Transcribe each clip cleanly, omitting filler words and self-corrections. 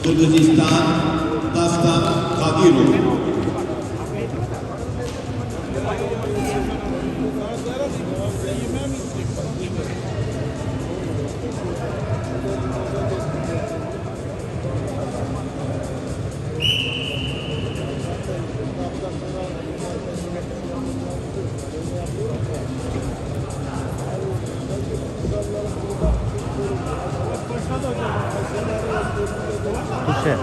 Kırgızistan, Dastan Kadirov. Kuşe.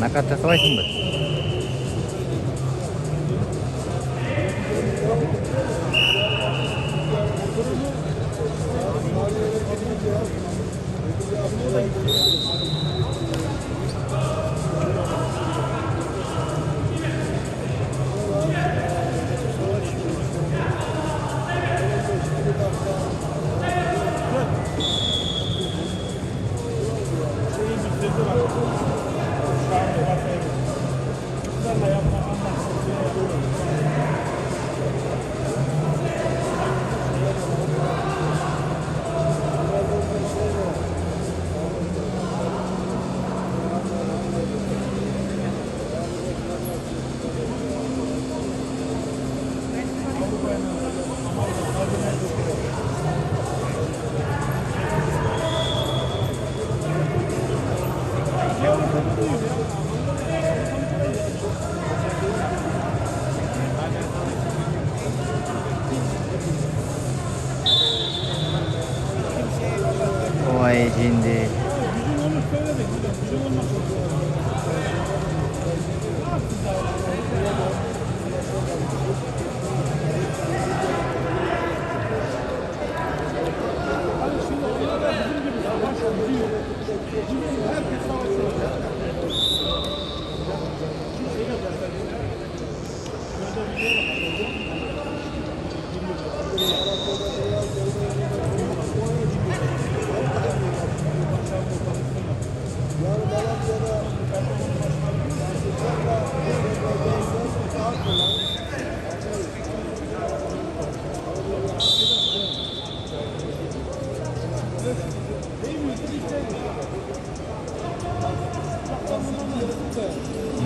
Nakat tasavvaysın mı? Vay şimdi.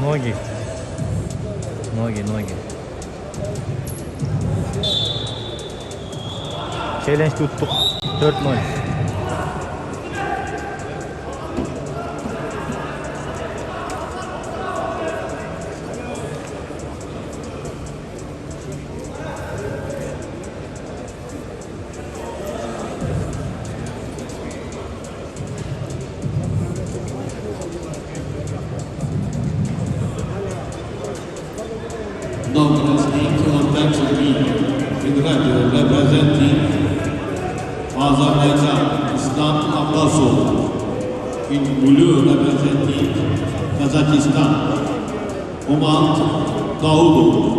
Ноги. Ноги. Challenge tuttuk. 4-0. Now wrestling on Benjamin in red representing Azerbaijan, Islam Abbasov. In blue representing Kazakhstan, Umar Daoudov.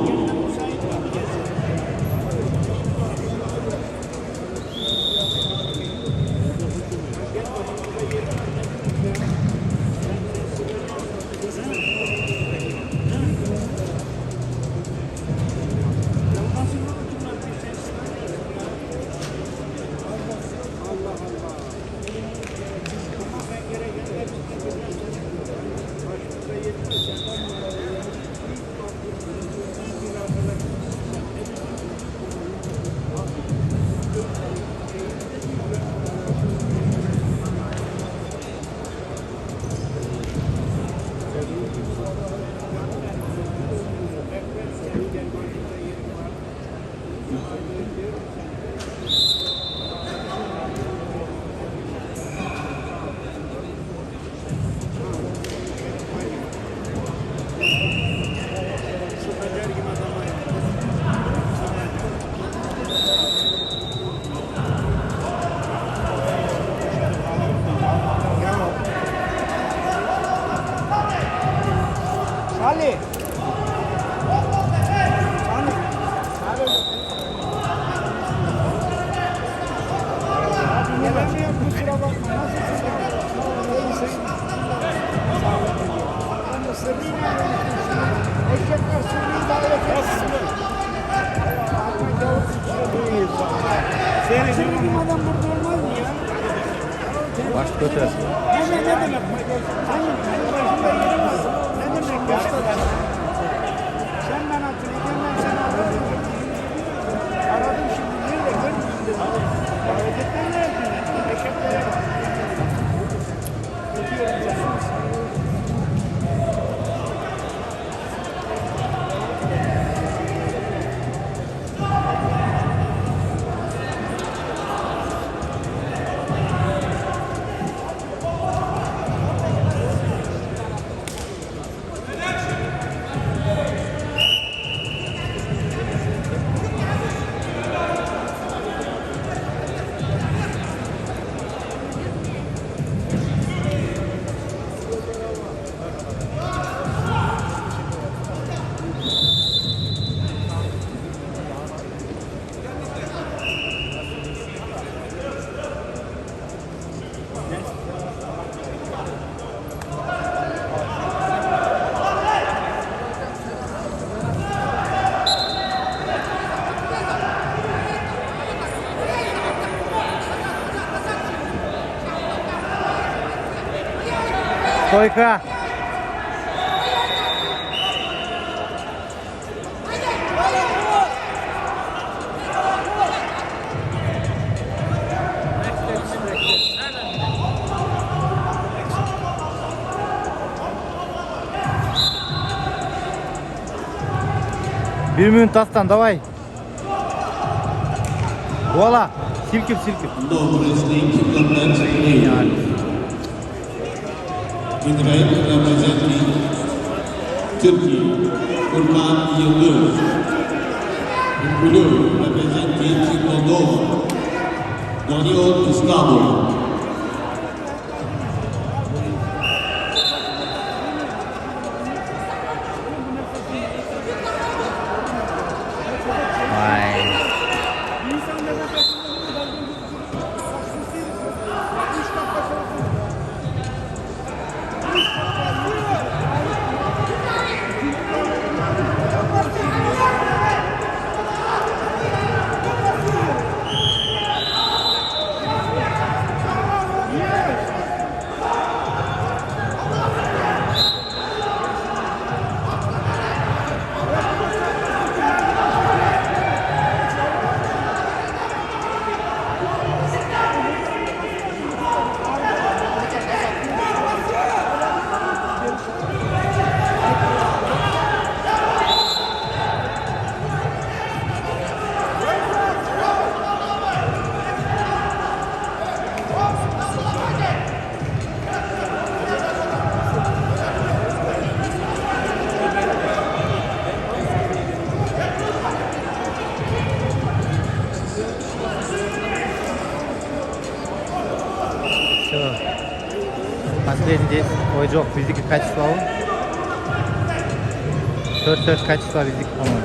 Seyrediyorum adam burada olmaz mı ya? Baş götür. Ne demek? Hangi başında yerim var? Ne demek ya? Sen ben hatırlayacağım, ben seni aradım. Aradım şimdi, nerede görmüşsün dedim. Hareketler ne yapıyorsun? Hareketler. Öpüyorum canım. Стойка. Bir minut aslan, давай. Vola. Silkip. Number wrestling contact play. In red representing Turkey, Kurban Yıldız. In blue representing Moldova, Daniel İstanbul. Vay. Все. Последний здесь ойжок физики качества. 4 качества физики, по-моему.